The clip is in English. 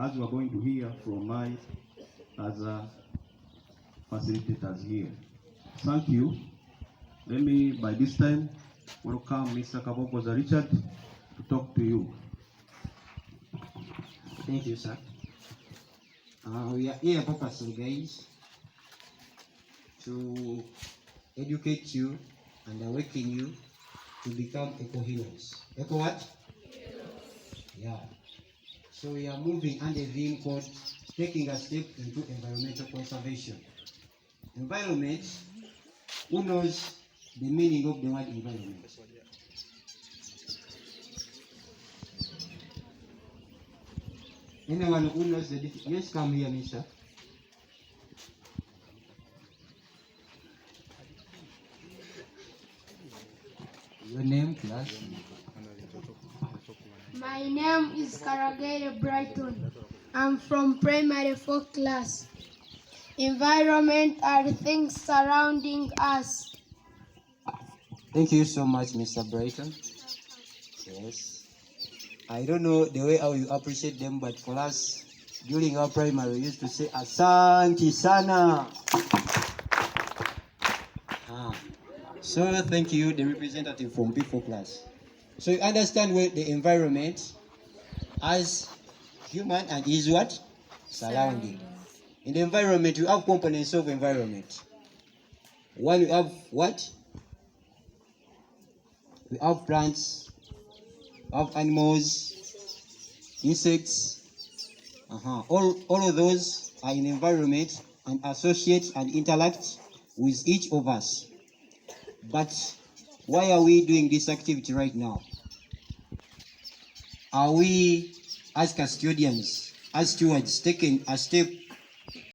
as we are going to hear from my other facilitators here. Thank you. Let me, by this time, welcome Mr. Kabogoza Richard to talk to you. Thank you, sir. We are here purposely, guys, to educate you and awaken you to become eco-heroes. Eco what? Yeah. So we are moving under the theme called taking a step into environmental conservation. Environment, who knows the meaning of the word environment? Anyone who knows the definition? Yes, come here, mister. Your name, class? My name is Karagere Brighton. I'm from primary 4 class. Environment are things surrounding us. Thank you so much, Mr. Brighton. Yes. I don't know the way how you appreciate them, but for us, during our primary, we used to say, Asante sana. So thank you, the representative from P4 class. So you understand where the environment as human and is what? Surrounding. In the environment, you have components of environment. One, you have what? We have plants, we have animals, insects. All of those are in environment and associate and interact with each of us. But why are we doing this activity right now? Are we, as custodians, as stewards, taking a step